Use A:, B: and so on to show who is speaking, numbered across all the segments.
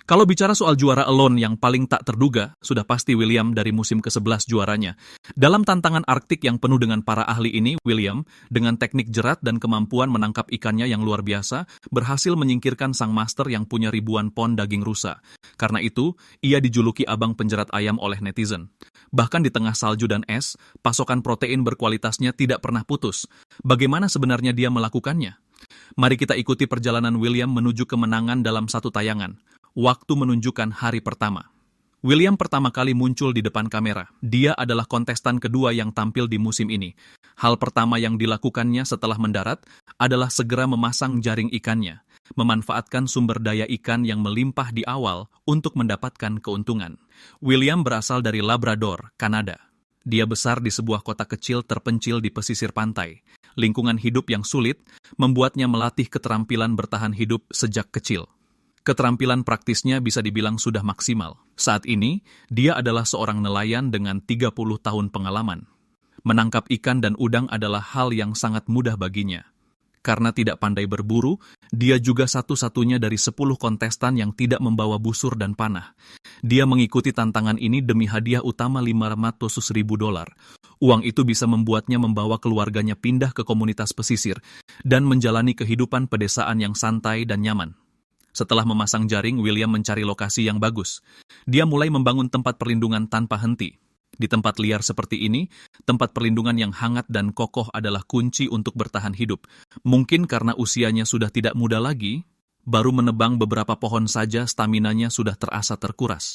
A: Kalau bicara soal juara alone yang paling tak terduga, sudah pasti William dari musim ke-11 juaranya. Dalam tantangan Arktik yang penuh dengan para ahli ini, William, dengan teknik jerat dan kemampuan menangkap ikannya yang luar biasa, berhasil menyingkirkan sang master yang punya ribuan pon daging rusa. Karena itu, ia dijuluki abang penjerat ayam oleh netizen. Bahkan di tengah salju dan es, pasokan protein berkualitasnya tidak pernah putus. Bagaimana sebenarnya dia melakukannya? Mari kita ikuti perjalanan William menuju kemenangan dalam satu tayangan. Waktu menunjukkan hari pertama. William pertama kali muncul di depan kamera. Dia adalah kontestan kedua yang tampil di musim ini. Hal pertama yang dilakukannya setelah mendarat adalah segera memasang jaring ikannya, memanfaatkan sumber daya ikan yang melimpah di awal untuk mendapatkan keuntungan. William berasal dari Labrador, Kanada. Dia besar di sebuah kota kecil terpencil di pesisir pantai. Lingkungan hidup yang sulit membuatnya melatih keterampilan bertahan hidup sejak kecil. Keterampilan praktisnya bisa dibilang sudah maksimal. Saat ini, dia adalah seorang nelayan dengan 30 tahun pengalaman. Menangkap ikan dan udang adalah hal yang sangat mudah baginya. Karena tidak pandai berburu, dia juga satu-satunya dari 10 kontestan yang tidak membawa busur dan panah. Dia mengikuti tantangan ini demi hadiah utama $500.000. Uang itu bisa membuatnya membawa keluarganya pindah ke komunitas pesisir dan menjalani kehidupan pedesaan yang santai dan nyaman. Setelah memasang jaring, William mencari lokasi yang bagus. Dia mulai membangun tempat perlindungan tanpa henti. Di tempat liar seperti ini, tempat perlindungan yang hangat dan kokoh adalah kunci untuk bertahan hidup. Mungkin karena usianya sudah tidak muda lagi, baru menebang beberapa pohon saja staminanya sudah terasa terkuras.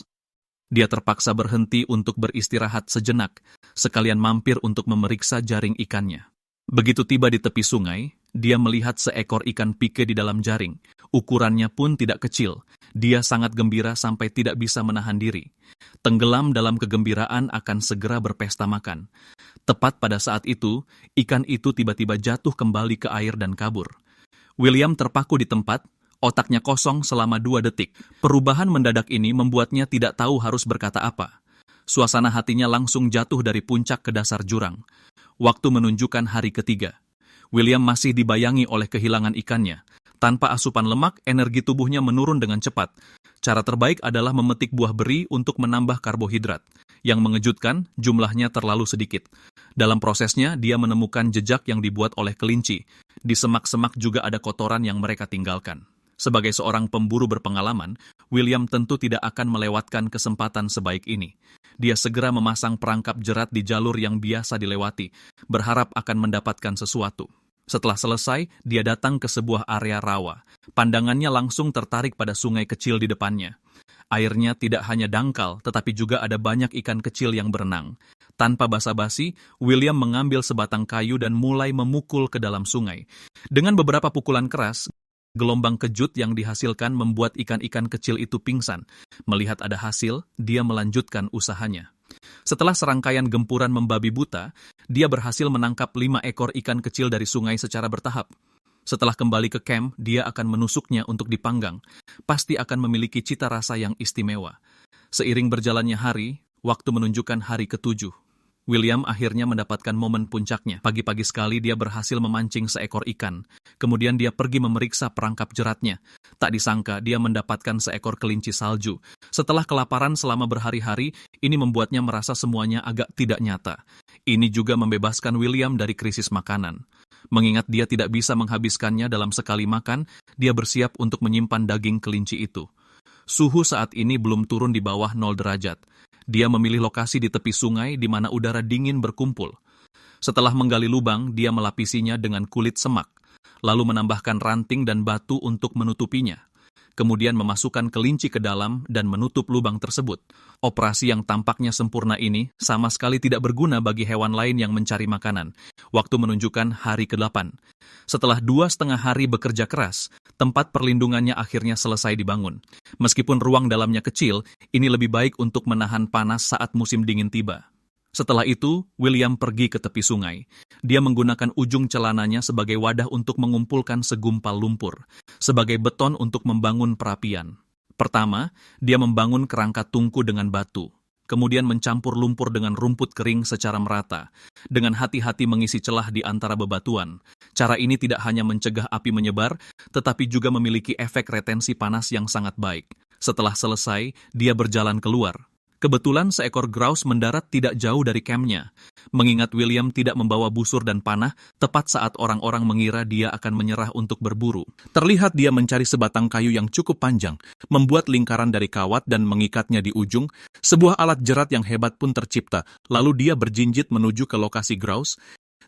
A: Dia terpaksa berhenti untuk beristirahat sejenak, sekalian mampir untuk memeriksa jaring ikannya. Begitu tiba di tepi sungai, dia melihat seekor ikan pike di dalam jaring. Ukurannya pun tidak kecil. Dia sangat gembira sampai tidak bisa menahan diri. Tenggelam dalam kegembiraan akan segera berpesta makan. Tepat pada saat itu, ikan itu tiba-tiba jatuh kembali ke air dan kabur. William terpaku di tempat, otaknya kosong selama 2 detik. Perubahan mendadak ini membuatnya tidak tahu harus berkata apa. Suasana hatinya langsung jatuh dari puncak ke dasar jurang. Waktu menunjukkan hari ketiga. William masih dibayangi oleh kehilangan ikannya. Tanpa asupan lemak, energi tubuhnya menurun dengan cepat. Cara terbaik adalah memetik buah beri untuk menambah karbohidrat. Yang mengejutkan, jumlahnya terlalu sedikit. Dalam prosesnya, dia menemukan jejak yang dibuat oleh kelinci. Di semak-semak juga ada kotoran yang mereka tinggalkan. Sebagai seorang pemburu berpengalaman, William tentu tidak akan melewatkan kesempatan sebaik ini. Dia segera memasang perangkap jerat di jalur yang biasa dilewati, berharap akan mendapatkan sesuatu. Setelah selesai, dia datang ke sebuah area rawa. Pandangannya langsung tertarik pada sungai kecil di depannya. Airnya tidak hanya dangkal, tetapi juga ada banyak ikan kecil yang berenang. Tanpa basa-basi, William mengambil sebatang kayu dan mulai memukul ke dalam sungai. Dengan beberapa pukulan keras, gelombang kejut yang dihasilkan membuat ikan-ikan kecil itu pingsan. Melihat ada hasil, dia melanjutkan usahanya. Setelah serangkaian gempuran membabi buta, dia berhasil menangkap 5 ekor ikan kecil dari sungai secara bertahap. Setelah kembali ke camp, dia akan menusuknya untuk dipanggang. Pasti akan memiliki cita rasa yang istimewa. Seiring berjalannya hari, waktu menunjukkan hari ke-7. William akhirnya mendapatkan momen puncaknya. Pagi-pagi sekali dia berhasil memancing seekor ikan. Kemudian dia pergi memeriksa perangkap jeratnya. Tak disangka dia mendapatkan seekor kelinci salju. Setelah kelaparan selama berhari-hari, ini membuatnya merasa semuanya agak tidak nyata. Ini juga membebaskan William dari krisis makanan. Mengingat dia tidak bisa menghabiskannya dalam sekali makan, dia bersiap untuk menyimpan daging kelinci itu. Suhu saat ini belum turun di bawah 0 derajat. Dia memilih lokasi di tepi sungai di mana udara dingin berkumpul. Setelah menggali lubang, dia melapisinya dengan kulit semak, lalu menambahkan ranting dan batu untuk menutupinya. Kemudian memasukkan kelinci ke dalam dan menutup lubang tersebut. Operasi yang tampaknya sempurna ini sama sekali tidak berguna bagi hewan lain yang mencari makanan. Waktu menunjukkan hari ke-8. Setelah 2,5 hari bekerja keras, tempat perlindungannya akhirnya selesai dibangun. Meskipun ruang dalamnya kecil, ini lebih baik untuk menahan panas saat musim dingin tiba. Setelah itu, William pergi ke tepi sungai. Dia menggunakan ujung celananya sebagai wadah untuk mengumpulkan segumpal lumpur, sebagai beton untuk membangun perapian. Pertama, dia membangun kerangka tungku dengan batu. Kemudian mencampur lumpur dengan rumput kering secara merata, dengan hati-hati mengisi celah di antara bebatuan. Cara ini tidak hanya mencegah api menyebar, tetapi juga memiliki efek retensi panas yang sangat baik. Setelah selesai, dia berjalan keluar. Kebetulan seekor grouse mendarat tidak jauh dari kampnya. Mengingat William tidak membawa busur dan panah, tepat saat orang-orang mengira dia akan menyerah untuk berburu. Terlihat dia mencari sebatang kayu yang cukup panjang, membuat lingkaran dari kawat dan mengikatnya di ujung. Sebuah alat jerat yang hebat pun tercipta, lalu dia berjinjit menuju ke lokasi grouse.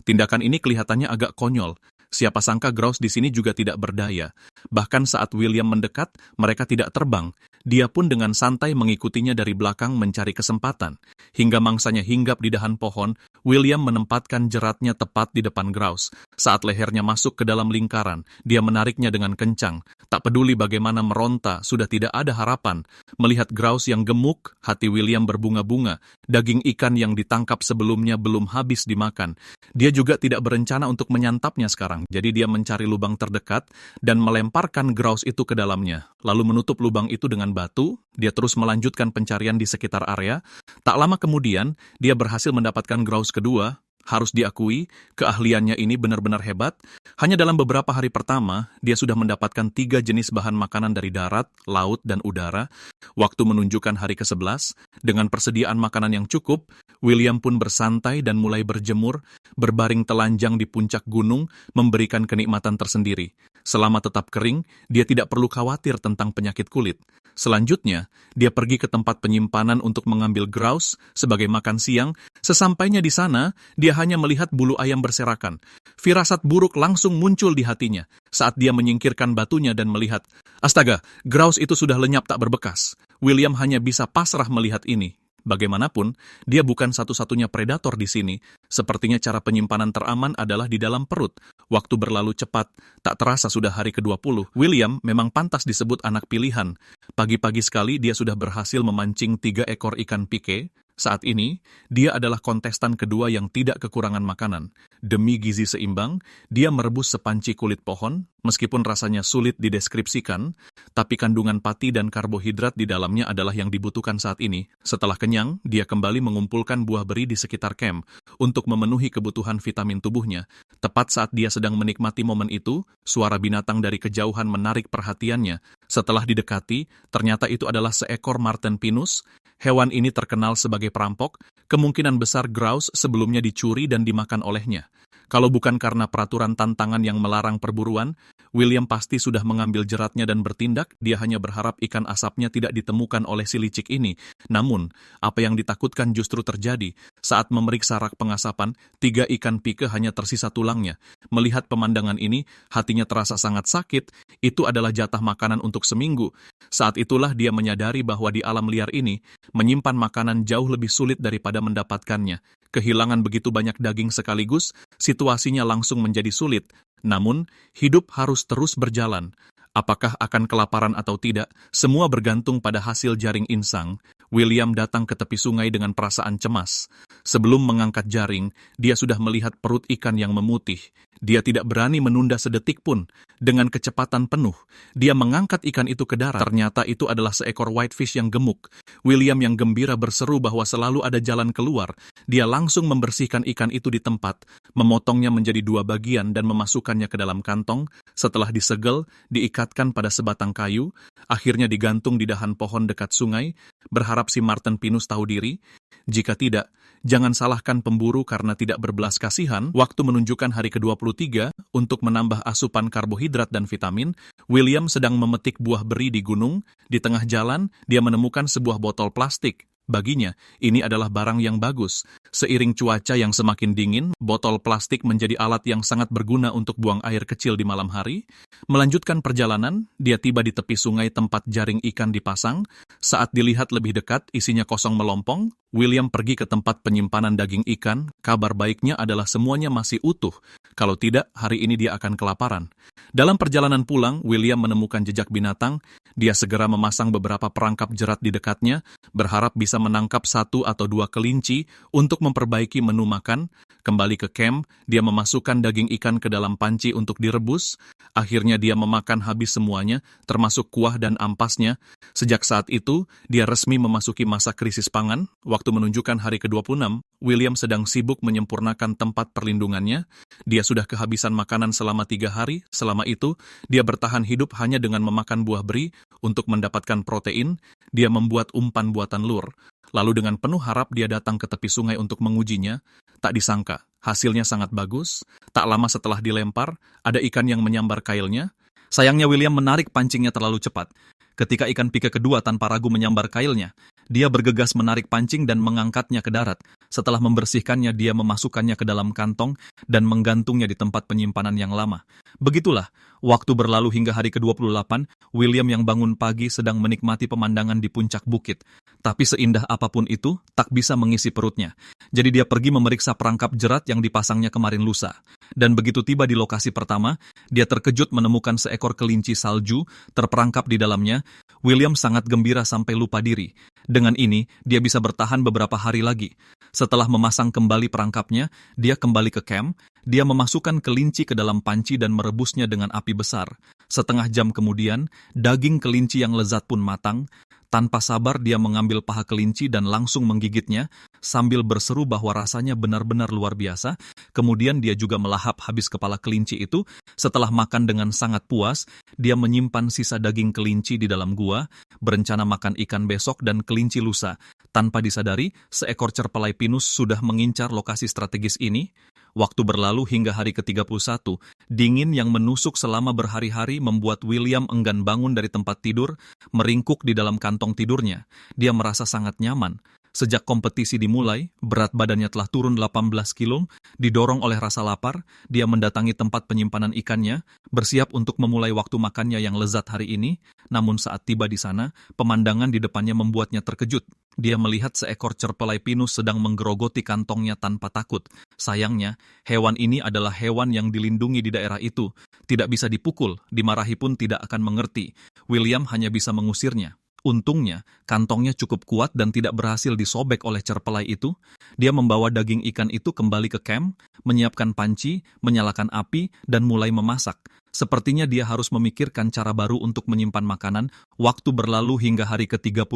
A: Tindakan ini kelihatannya agak konyol. Siapa sangka grouse di sini juga tidak berdaya. Bahkan saat William mendekat, mereka tidak terbang. Dia pun dengan santai mengikutinya dari belakang mencari kesempatan. Hingga mangsanya hinggap di dahan pohon, William menempatkan jeratnya tepat di depan grouse. Saat lehernya masuk ke dalam lingkaran, dia menariknya dengan kencang. Tak peduli bagaimana meronta, sudah tidak ada harapan. Melihat grouse yang gemuk, hati William berbunga-bunga. Daging ikan yang ditangkap sebelumnya belum habis dimakan. Dia juga tidak berencana untuk menyantapnya sekarang. Jadi dia mencari lubang terdekat dan melemparkan grouse itu ke dalamnya. Lalu menutup lubang itu dengan batu, dia terus melanjutkan pencarian di sekitar area. Tak lama kemudian, dia berhasil mendapatkan grouse kedua. Harus diakui, keahliannya ini benar-benar hebat. Hanya dalam beberapa hari pertama, dia sudah mendapatkan 3 jenis bahan makanan dari darat, laut, dan udara. Waktu menunjukkan hari ke-11, dengan persediaan makanan yang cukup, William pun bersantai dan mulai berjemur, berbaring telanjang di puncak gunung, memberikan kenikmatan tersendiri. Selama tetap kering, dia tidak perlu khawatir tentang penyakit kulit. Selanjutnya, dia pergi ke tempat penyimpanan untuk mengambil grouse sebagai makan siang. Sesampainya di sana, dia hanya melihat bulu ayam berserakan. Firasat buruk langsung muncul di hatinya saat dia menyingkirkan batunya dan melihat, astaga, grouse itu sudah lenyap tak berbekas. William hanya bisa pasrah melihat ini. Bagaimanapun, dia bukan satu-satunya predator di sini. Sepertinya cara penyimpanan teraman adalah di dalam perut. Waktu berlalu cepat, tak terasa sudah hari ke-20. William memang pantas disebut anak pilihan. Pagi-pagi sekali dia sudah berhasil memancing 3 ekor ikan pike. Saat ini, dia adalah kontestan kedua yang tidak kekurangan makanan. Demi gizi seimbang, dia merebus sepanci kulit pohon, meskipun rasanya sulit dideskripsikan, tapi kandungan pati dan karbohidrat di dalamnya adalah yang dibutuhkan saat ini. Setelah kenyang, dia kembali mengumpulkan buah beri di sekitar camp untuk memenuhi kebutuhan vitamin tubuhnya. Tepat saat dia sedang menikmati momen itu, suara binatang dari kejauhan menarik perhatiannya. Setelah didekati, ternyata itu adalah seekor marten pinus. Hewan ini terkenal sebagai perampok, kemungkinan besar grouse sebelumnya dicuri dan dimakan olehnya. Kalau bukan karena peraturan tantangan yang melarang perburuan, William pasti sudah mengambil jeratnya dan bertindak. Dia hanya berharap ikan asapnya tidak ditemukan oleh si licik ini. Namun, apa yang ditakutkan justru terjadi. Saat memeriksa rak pengasapan, 3 ikan pike hanya tersisa tulangnya. Melihat pemandangan ini, hatinya terasa sangat sakit. Itu adalah jatah makanan untuk seminggu. Saat itulah dia menyadari bahwa di alam liar ini, menyimpan makanan jauh lebih sulit daripada mendapatkannya. Kehilangan begitu banyak daging sekaligus, situasinya langsung menjadi sulit. Namun, hidup harus terus berjalan. Apakah akan kelaparan atau tidak, semua bergantung pada hasil jaring insang. William datang ke tepi sungai dengan perasaan cemas. Sebelum mengangkat jaring, dia sudah melihat perut ikan yang memutih. Dia tidak berani menunda sedetik pun. Dengan kecepatan penuh, dia mengangkat ikan itu ke darat. Ternyata itu adalah seekor whitefish yang gemuk. William yang gembira berseru bahwa selalu ada jalan keluar. Dia langsung membersihkan ikan itu di tempat, memotongnya menjadi 2 bagian dan memasukkannya ke dalam kantong. Setelah disegel, diikatkan pada sebatang kayu, akhirnya digantung di dahan pohon dekat sungai, berharap si marten pinus tahu diri. Jika tidak, jangan salahkan pemburu karena tidak berbelas kasihan. Waktu menunjukkan hari ke-23 untuk menambah asupan karbohidrat dan vitamin, William sedang memetik buah beri di gunung. Di tengah jalan, dia menemukan sebuah botol plastik. Baginya, ini adalah barang yang bagus. Seiring cuaca yang semakin dingin, botol plastik menjadi alat yang sangat berguna untuk buang air kecil di malam hari. Melanjutkan perjalanan, dia tiba di tepi sungai tempat jaring ikan dipasang. Saat dilihat lebih dekat, isinya kosong melompong. William pergi ke tempat penyimpanan daging ikan. Kabar baiknya adalah semuanya masih utuh. Kalau tidak, hari ini dia akan kelaparan. Dalam perjalanan pulang, William menemukan jejak binatang. Dia segera memasang beberapa perangkap jerat di dekatnya, berharap bisa menangkap 1 atau 2 kelinci untuk memperbaiki menu makan. Kembali ke camp, dia memasukkan daging ikan ke dalam panci untuk direbus. Akhirnya dia memakan habis semuanya, termasuk kuah dan ampasnya. Sejak saat itu, dia resmi memasuki masa krisis pangan. Waktu menunjukkan hari ke-26, William sedang sibuk menyempurnakan tempat perlindungannya. Dia sudah kehabisan makanan selama 3 hari. Selama itu, dia bertahan hidup hanya dengan memakan buah beri. Untuk mendapatkan protein, dia membuat umpan buatan lur. Lalu dengan penuh harap dia datang ke tepi sungai untuk mengujinya. Tak disangka, hasilnya sangat bagus. Tak lama setelah dilempar, ada ikan yang menyambar kailnya. Sayangnya William menarik pancingnya terlalu cepat. Ketika ikan pike kedua tanpa ragu menyambar kailnya, dia bergegas menarik pancing dan mengangkatnya ke darat. Setelah membersihkannya, dia memasukkannya ke dalam kantong dan menggantungnya di tempat penyimpanan yang lama. Begitulah, waktu berlalu hingga hari ke-28, William yang bangun pagi sedang menikmati pemandangan di puncak bukit. Tapi seindah apapun itu, tak bisa mengisi perutnya. Jadi dia pergi memeriksa perangkap jerat yang dipasangnya kemarin lusa. Dan begitu tiba di lokasi pertama, dia terkejut menemukan seekor kelinci salju terperangkap di dalamnya. William sangat gembira sampai lupa diri. Dengan ini, dia bisa bertahan beberapa hari lagi. Setelah memasang kembali perangkapnya, dia kembali ke camp. Dia memasukkan kelinci ke dalam panci dan merebusnya dengan api besar. Setengah jam kemudian, daging kelinci yang lezat pun matang. Tanpa sabar dia mengambil paha kelinci dan langsung menggigitnya, sambil berseru bahwa rasanya benar-benar luar biasa. Kemudian dia juga melahap habis kepala kelinci itu. Setelah makan dengan sangat puas, dia menyimpan sisa daging kelinci di dalam gua, berencana makan ikan besok dan kelinci lusa. Tanpa disadari, seekor cerpelai pinus sudah mengincar lokasi strategis ini. Waktu berlalu hingga hari ke-31, dingin yang menusuk selama berhari-hari membuat William enggan bangun dari tempat tidur, meringkuk di dalam kantong tidurnya. Dia merasa sangat nyaman. Sejak kompetisi dimulai, berat badannya telah turun 18 kilo, didorong oleh rasa lapar, dia mendatangi tempat penyimpanan ikannya, bersiap untuk memulai waktu makannya yang lezat hari ini. Namun saat tiba di sana, pemandangan di depannya membuatnya terkejut. Dia melihat seekor cerpelai pinus sedang menggerogoti kantongnya tanpa takut. Sayangnya, hewan ini adalah hewan yang dilindungi di daerah itu. Tidak bisa dipukul, dimarahi pun tidak akan mengerti. William hanya bisa mengusirnya. Untungnya, kantongnya cukup kuat dan tidak berhasil disobek oleh cerpelai itu. Dia membawa daging ikan itu kembali ke camp, menyiapkan panci, menyalakan api, dan mulai memasak. Sepertinya dia harus memikirkan cara baru untuk menyimpan makanan. Waktu berlalu hingga hari ke-35,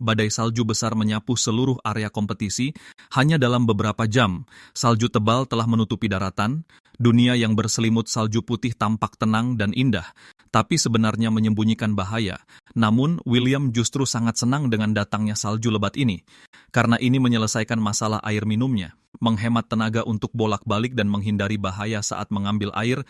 A: badai salju besar menyapu seluruh area kompetisi. Hanya dalam beberapa jam, salju tebal telah menutupi daratan. Dunia yang berselimut salju putih tampak tenang dan indah, tapi sebenarnya menyembunyikan bahaya. Namun, William justru sangat senang dengan datangnya salju lebat ini, karena ini menyelesaikan masalah air minumnya, menghemat tenaga untuk bolak-balik dan menghindari bahaya saat mengambil air.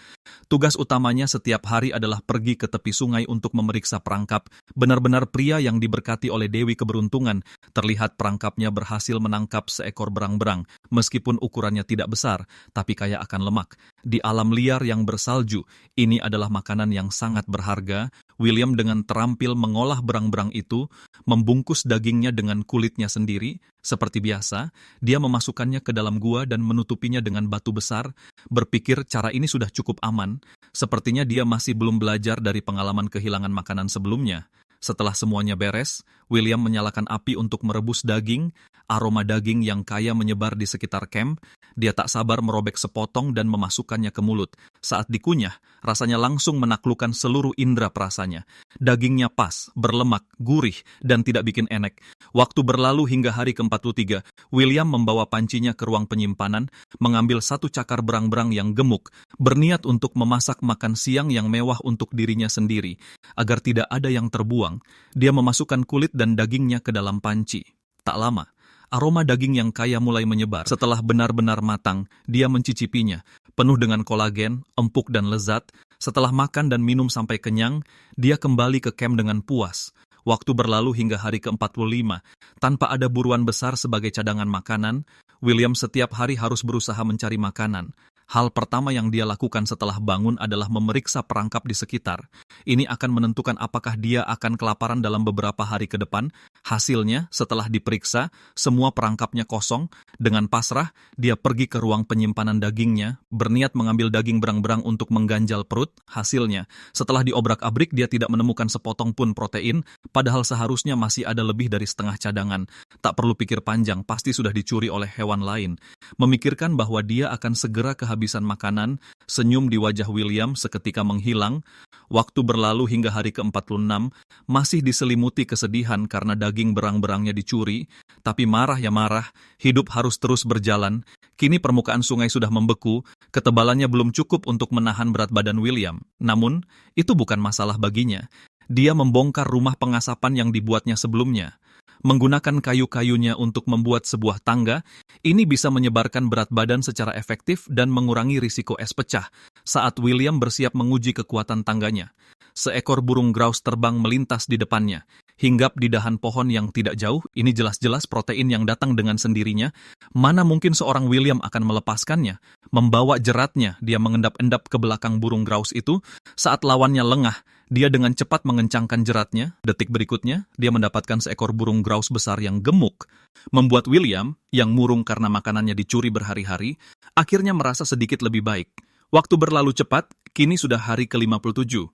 A: Tugas utamanya setiap hari adalah pergi ke tepi sungai untuk memeriksa perangkap. Benar-benar pria yang diberkati oleh Dewi Keberuntungan. Terlihat perangkapnya berhasil menangkap seekor berang-berang, meskipun ukurannya tidak besar, tapi kaya akan lemak. Di alam liar yang bersalju, ini adalah makanan yang sangat berharga. William dengan terampil mengolah berang-berang itu, membungkus dagingnya dengan kulitnya sendiri. Seperti biasa, dia memasukkannya ke dalam gua dan menutupinya dengan batu besar. Berpikir cara ini sudah cukup aman. Sepertinya dia masih belum belajar dari pengalaman kehilangan makanan sebelumnya. Setelah semuanya beres, William menyalakan api untuk merebus daging. Aroma daging yang kaya menyebar di sekitar camp. Dia tak sabar merobek sepotong dan memasukkannya ke mulut. Saat dikunyah, rasanya langsung menaklukkan seluruh indera perasanya. Dagingnya pas, berlemak, gurih, dan tidak bikin enek. Waktu berlalu hingga hari ke-43, William membawa pancinya ke ruang penyimpanan, mengambil satu cakar berang-berang yang gemuk, berniat untuk memasak makan siang yang mewah untuk dirinya sendiri. Agar tidak ada yang terbuang, dia memasukkan kulit dan dagingnya ke dalam panci. Tak lama, aroma daging yang kaya mulai menyebar. Setelah benar-benar matang, dia mencicipinya. Penuh dengan kolagen, empuk dan lezat. Setelah makan dan minum sampai kenyang, dia kembali ke camp dengan puas. Waktu berlalu hingga hari ke-45. Tanpa ada buruan besar sebagai cadangan makanan, William setiap hari harus berusaha mencari makanan. Hal pertama yang dia lakukan setelah bangun adalah memeriksa perangkap di sekitar. Ini akan menentukan apakah dia akan kelaparan dalam beberapa hari ke depan. Hasilnya, setelah diperiksa, semua perangkapnya kosong. Dengan pasrah, dia pergi ke ruang penyimpanan dagingnya, berniat mengambil daging berang-berang untuk mengganjal perut. Hasilnya, setelah diobrak-abrik, dia tidak menemukan sepotong pun protein, padahal seharusnya masih ada lebih dari setengah cadangan. Tak perlu pikir panjang, pasti sudah dicuri oleh hewan lain. Memikirkan bahwa dia akan segera kehabisan makanan, senyum di wajah William seketika menghilang. Waktu berlalu hingga hari ke-46, masih diselimuti kesedihan karena daging berang-berangnya dicuri, tapi marah ya marah, hidup harus terus berjalan. Kini permukaan sungai sudah membeku, ketebalannya belum cukup untuk menahan berat badan William. Namun, itu bukan masalah baginya. Dia membongkar rumah pengasapan yang dibuatnya sebelumnya. Menggunakan kayu-kayunya untuk membuat sebuah tangga, ini bisa menyebarkan berat badan secara efektif dan mengurangi risiko es pecah saat William bersiap menguji kekuatan tangganya. Seekor burung grouse terbang melintas di depannya, hinggap di dahan pohon yang tidak jauh. Ini jelas-jelas protein yang datang dengan sendirinya. Mana mungkin seorang William akan melepaskannya? Membawa jeratnya, dia mengendap-endap ke belakang burung grouse itu. Saat lawannya lengah, dia dengan cepat mengencangkan jeratnya. Detik berikutnya, dia mendapatkan seekor burung grouse besar yang gemuk. Membuat William, yang murung karena makanannya dicuri berhari-hari, akhirnya merasa sedikit lebih baik. Waktu berlalu cepat, kini sudah hari ke-57.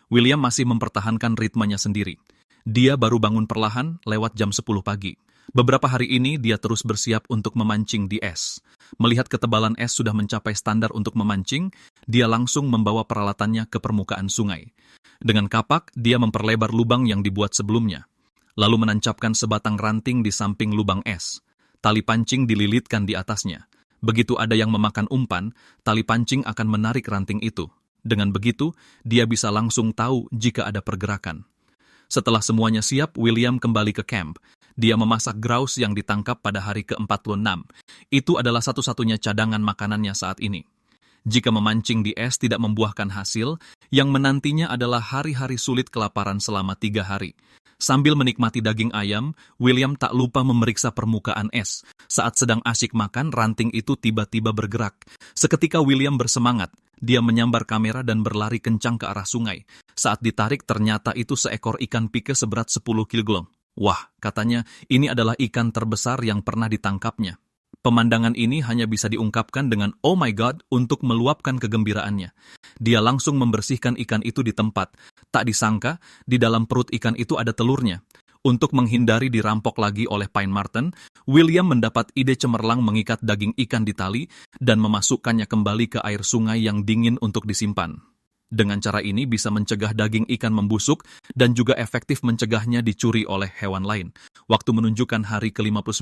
A: William masih mempertahankan ritmenya sendiri. Dia baru bangun perlahan lewat jam 10 pagi. Beberapa hari ini dia terus bersiap untuk memancing di es. Melihat ketebalan es sudah mencapai standar untuk memancing, dia langsung membawa peralatannya ke permukaan sungai. Dengan kapak, dia memperlebar lubang yang dibuat sebelumnya. Lalu menancapkan sebatang ranting di samping lubang es. Tali pancing dililitkan di atasnya. Begitu ada yang memakan umpan, tali pancing akan menarik ranting itu. Dengan begitu, dia bisa langsung tahu jika ada pergerakan. Setelah semuanya siap, William kembali ke camp. Dia memasak grouse yang ditangkap pada hari ke-46. Itu adalah satu-satunya cadangan makanannya saat ini. Jika memancing di es tidak membuahkan hasil, yang menantinya adalah hari-hari sulit kelaparan selama 3 hari. Sambil menikmati daging ayam, William tak lupa memeriksa permukaan es. Saat sedang asyik makan, ranting itu tiba-tiba bergerak. Seketika William bersemangat. Dia menyambar kamera dan berlari kencang ke arah sungai. Saat ditarik, ternyata itu seekor ikan pike seberat 10 kg. Wah, katanya, ini adalah ikan terbesar yang pernah ditangkapnya. Pemandangan ini hanya bisa diungkapkan dengan "Oh my God" untuk meluapkan kegembiraannya. Dia langsung membersihkan ikan itu di tempat. Tak disangka, di dalam perut ikan itu ada telurnya. Untuk menghindari dirampok lagi oleh Pine Marten, William mendapat ide cemerlang mengikat daging ikan di tali dan memasukkannya kembali ke air sungai yang dingin untuk disimpan. Dengan cara ini bisa mencegah daging ikan membusuk dan juga efektif mencegahnya dicuri oleh hewan lain. Waktu menunjukkan hari ke-59.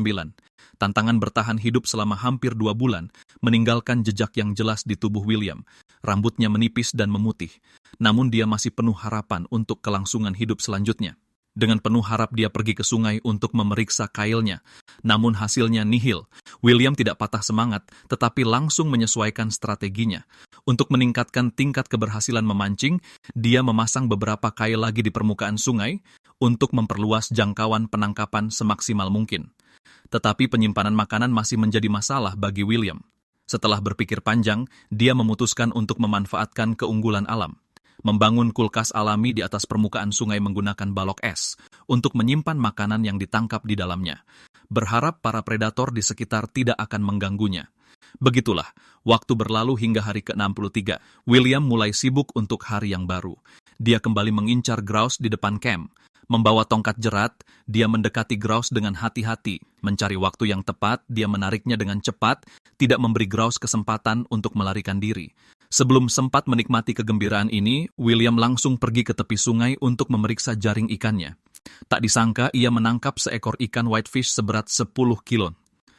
A: Tantangan bertahan hidup selama hampir 2 bulan, meninggalkan jejak yang jelas di tubuh William. Rambutnya menipis dan memutih. Namun dia masih penuh harapan untuk kelangsungan hidup selanjutnya. Dengan penuh harap dia pergi ke sungai untuk memeriksa kailnya. Namun hasilnya nihil. William tidak patah semangat, tetapi langsung menyesuaikan strateginya. Untuk meningkatkan tingkat keberhasilan memancing, dia memasang beberapa kail lagi di permukaan sungai untuk memperluas jangkauan penangkapan semaksimal mungkin. Tetapi penyimpanan makanan masih menjadi masalah bagi William. Setelah berpikir panjang, dia memutuskan untuk memanfaatkan keunggulan alam. Membangun kulkas alami di atas permukaan sungai menggunakan balok es untuk menyimpan makanan yang ditangkap di dalamnya. Berharap para predator di sekitar tidak akan mengganggunya. Begitulah, waktu berlalu hingga hari ke-63. William mulai sibuk untuk hari yang baru. Dia kembali mengincar grouse di depan camp. Membawa tongkat jerat, dia mendekati grouse dengan hati-hati. Mencari waktu yang tepat, dia menariknya dengan cepat, tidak memberi grouse kesempatan untuk melarikan diri. Sebelum sempat menikmati kegembiraan ini, William langsung pergi ke tepi sungai untuk memeriksa jaring ikannya. Tak disangka ia menangkap seekor ikan whitefish seberat 10 kilo.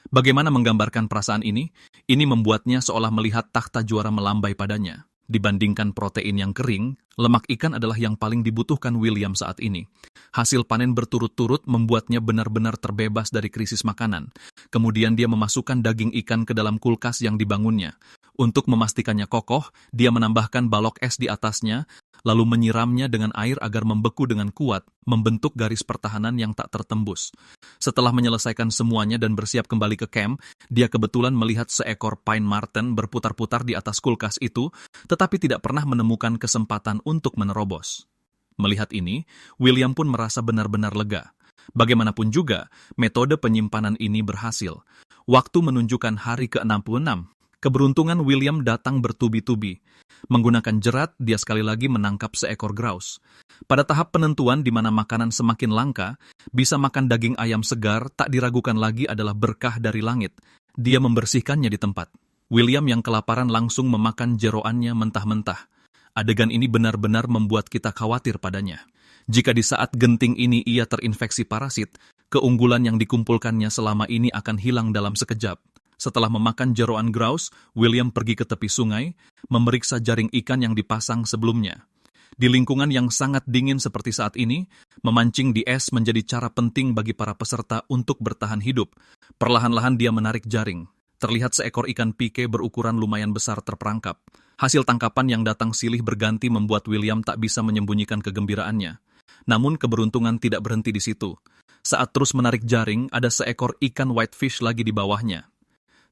A: Bagaimana menggambarkan perasaan ini? Ini membuatnya seolah melihat takhta juara melambai padanya. Dibandingkan protein yang kering, lemak ikan adalah yang paling dibutuhkan William saat ini. Hasil panen berturut-turut membuatnya benar-benar terbebas dari krisis makanan. Kemudian dia memasukkan daging ikan ke dalam kulkas yang dibangunnya. Untuk memastikannya kokoh, dia menambahkan balok es di atasnya, lalu menyiramnya dengan air agar membeku dengan kuat, membentuk garis pertahanan yang tak tertembus. Setelah menyelesaikan semuanya dan bersiap kembali ke camp, dia kebetulan melihat seekor Pine Marten berputar-putar di atas kulkas itu, tetapi tidak pernah menemukan kesempatan untuk menerobos. Melihat ini, William pun merasa benar-benar lega. Bagaimanapun juga, metode penyimpanan ini berhasil. Waktu menunjukkan hari ke-66. Keberuntungan William datang bertubi-tubi. Menggunakan jerat, dia sekali lagi menangkap seekor grouse. Pada tahap penentuan di mana makanan semakin langka, bisa makan daging ayam segar tak diragukan lagi adalah berkah dari langit. Dia membersihkannya di tempat. William yang kelaparan langsung memakan jeroannya mentah-mentah. Adegan ini benar-benar membuat kita khawatir padanya. Jika di saat genting ini ia terinfeksi parasit, keunggulan yang dikumpulkannya selama ini akan hilang dalam sekejap. Setelah memakan jeroan grouse, William pergi ke tepi sungai, memeriksa jaring ikan yang dipasang sebelumnya. Di lingkungan yang sangat dingin seperti saat ini, memancing di es menjadi cara penting bagi para peserta untuk bertahan hidup. Perlahan-lahan dia menarik jaring. Terlihat seekor ikan pike berukuran lumayan besar terperangkap. Hasil tangkapan yang datang silih berganti membuat William tak bisa menyembunyikan kegembiraannya. Namun keberuntungan tidak berhenti di situ. Saat terus menarik jaring, ada seekor ikan whitefish lagi di bawahnya.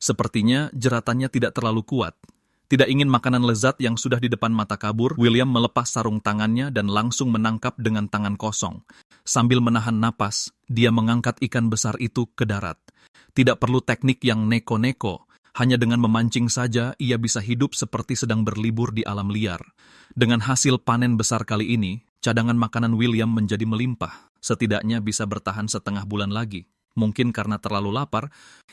A: Sepertinya jeratannya tidak terlalu kuat. Tidak ingin makanan lezat yang sudah di depan mata kabur, William melepas sarung tangannya dan langsung menangkap dengan tangan kosong. Sambil menahan napas, dia mengangkat ikan besar itu ke darat. Tidak perlu teknik yang neko-neko, hanya dengan memancing saja ia bisa hidup seperti sedang berlibur di alam liar. Dengan hasil panen besar kali ini, cadangan makanan William menjadi melimpah. Setidaknya bisa bertahan setengah bulan lagi. Mungkin karena terlalu lapar,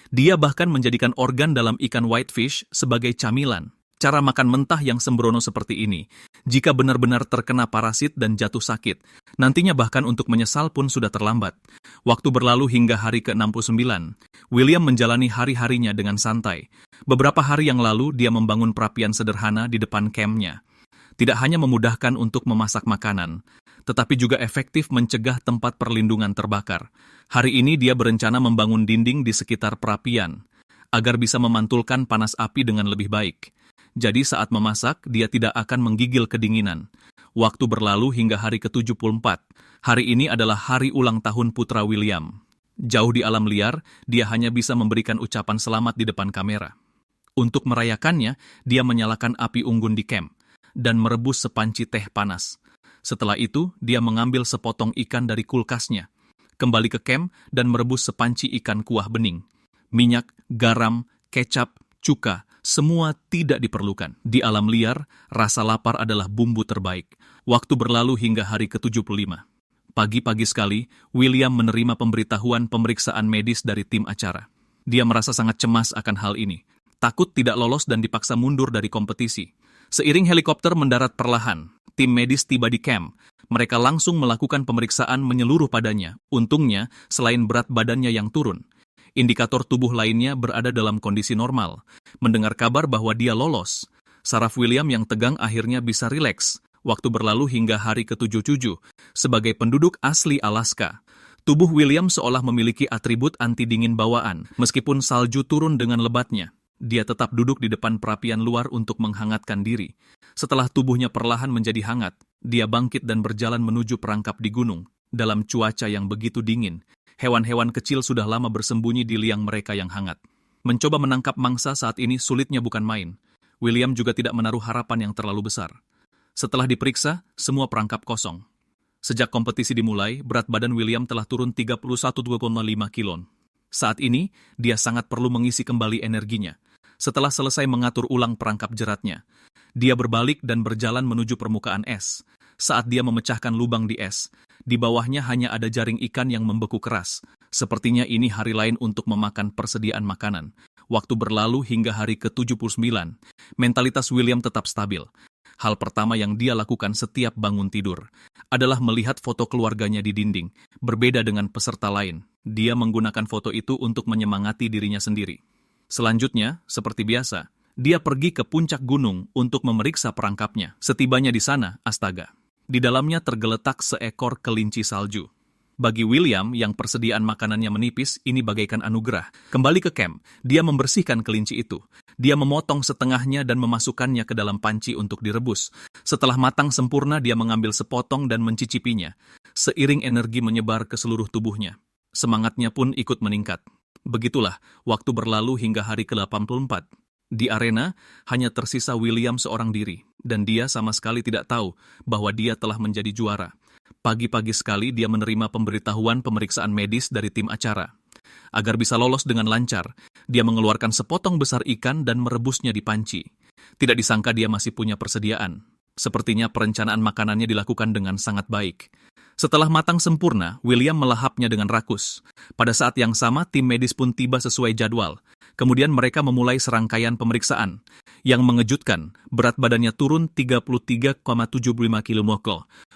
A: dia bahkan menjadikan organ dalam ikan whitefish sebagai camilan. Cara makan mentah yang sembrono seperti ini, jika benar-benar terkena parasit dan jatuh sakit, nantinya bahkan untuk menyesal pun sudah terlambat. Waktu berlalu hingga hari ke-69, William menjalani hari-harinya dengan santai. Beberapa hari yang lalu, dia membangun perapian sederhana di depan kampnya. Tidak hanya memudahkan untuk memasak makanan, tetapi juga efektif mencegah tempat perlindungan terbakar. Hari ini dia berencana membangun dinding di sekitar perapian, agar bisa memantulkan panas api dengan lebih baik. Jadi saat memasak, dia tidak akan menggigil kedinginan. Waktu berlalu hingga hari ke-74. Hari ini adalah hari ulang tahun putra William. Jauh di alam liar, dia hanya bisa memberikan ucapan selamat di depan kamera. Untuk merayakannya, dia menyalakan api unggun di camp dan merebus sepanci teh panas. Setelah itu, dia mengambil sepotong ikan dari kulkasnya, kembali ke camp dan merebus sepanci ikan kuah bening. Minyak, garam, kecap, cuka, semua tidak diperlukan. Di alam liar, rasa lapar adalah bumbu terbaik. Waktu berlalu hingga hari ke-75. Pagi-pagi sekali, William menerima pemberitahuan pemeriksaan medis dari tim acara. Dia merasa sangat cemas akan hal ini. Takut tidak lolos dan dipaksa mundur dari kompetisi. Seiring helikopter mendarat perlahan, tim medis tiba di camp. Mereka langsung melakukan pemeriksaan menyeluruh padanya. Untungnya, selain berat badannya yang turun, indikator tubuh lainnya berada dalam kondisi normal. Mendengar kabar bahwa dia lolos, saraf William yang tegang akhirnya bisa rileks. Waktu berlalu hingga hari ke-77. Sebagai penduduk asli Alaska, tubuh William seolah memiliki atribut anti-dingin bawaan. Meskipun salju turun dengan lebatnya, dia tetap duduk di depan perapian luar untuk menghangatkan diri. Setelah tubuhnya perlahan menjadi hangat, dia bangkit dan berjalan menuju perangkap di gunung. Dalam cuaca yang begitu dingin, hewan-hewan kecil sudah lama bersembunyi di liang mereka yang hangat. Mencoba menangkap mangsa saat ini sulitnya bukan main. William juga tidak menaruh harapan yang terlalu besar. Setelah diperiksa, semua perangkap kosong. Sejak kompetisi dimulai, berat badan William telah turun 31,5 kilo. Saat ini, dia sangat perlu mengisi kembali energinya. Setelah selesai mengatur ulang perangkap jeratnya, dia berbalik dan berjalan menuju permukaan es. Saat dia memecahkan lubang di es, di bawahnya hanya ada jaring ikan yang membeku keras. Sepertinya ini hari lain untuk memakan persediaan makanan. Waktu berlalu hingga hari ke-79. Mentalitas William tetap stabil. Hal pertama yang dia lakukan setiap bangun tidur adalah melihat foto keluarganya di dinding. Berbeda dengan peserta lain, dia menggunakan foto itu untuk menyemangati dirinya sendiri. Selanjutnya, seperti biasa, dia pergi ke puncak gunung untuk memeriksa perangkapnya. Setibanya di sana, astaga, di dalamnya tergeletak seekor kelinci salju. Bagi William yang persediaan makanannya menipis, ini bagaikan anugerah. Kembali ke camp, dia membersihkan kelinci itu. Dia memotong setengahnya dan memasukkannya ke dalam panci untuk direbus. Setelah matang sempurna, dia mengambil sepotong dan mencicipinya. Seiring energi menyebar ke seluruh tubuhnya, semangatnya pun ikut meningkat. Begitulah, waktu berlalu hingga hari ke-84. Di arena, hanya tersisa William seorang diri, dan dia sama sekali tidak tahu bahwa dia telah menjadi juara. Pagi-pagi sekali dia menerima pemberitahuan pemeriksaan medis dari tim acara. Agar bisa lolos dengan lancar, dia mengeluarkan sepotong besar ikan dan merebusnya di panci. Tidak disangka dia masih punya persediaan. Sepertinya perencanaan makanannya dilakukan dengan sangat baik. Setelah matang sempurna, William melahapnya dengan rakus. Pada saat yang sama, tim medis pun tiba sesuai jadwal. Kemudian mereka memulai serangkaian pemeriksaan. Yang mengejutkan, berat badannya turun 33,75 kilo.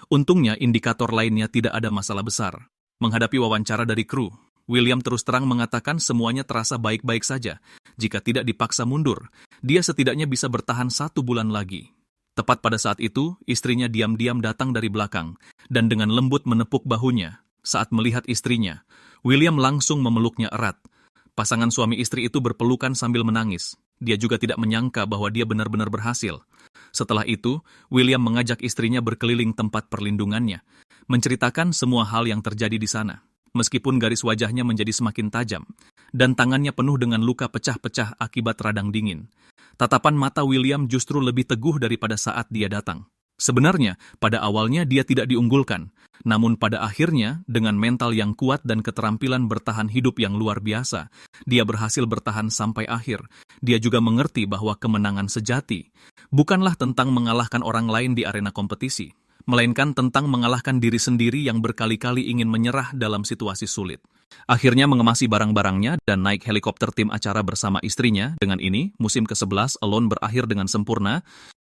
A: Untungnya, indikator lainnya tidak ada masalah besar. Menghadapi wawancara dari kru, William terus terang mengatakan semuanya terasa baik-baik saja. Jika tidak dipaksa mundur, dia setidaknya bisa bertahan 1 bulan lagi. Tepat pada saat itu, istrinya diam-diam datang dari belakang dan dengan lembut menepuk bahunya. Saat melihat istrinya, William langsung memeluknya erat. Pasangan suami istri itu berpelukan sambil menangis. Dia juga tidak menyangka bahwa dia benar-benar berhasil. Setelah itu, William mengajak istrinya berkeliling tempat perlindungannya, menceritakan semua hal yang terjadi di sana. Meskipun garis wajahnya menjadi semakin tajam, dan tangannya penuh dengan luka pecah-pecah akibat radang dingin. Tatapan mata William justru lebih teguh daripada saat dia datang. Sebenarnya, pada awalnya dia tidak diunggulkan, namun pada akhirnya, dengan mental yang kuat dan keterampilan bertahan hidup yang luar biasa, dia berhasil bertahan sampai akhir. Dia juga mengerti bahwa kemenangan sejati bukanlah tentang mengalahkan orang lain di arena kompetisi, melainkan tentang mengalahkan diri sendiri yang berkali-kali ingin menyerah dalam situasi sulit. Akhirnya mengemasi barang-barangnya dan naik helikopter tim acara bersama istrinya. Dengan ini, musim ke-11 Alone berakhir dengan sempurna.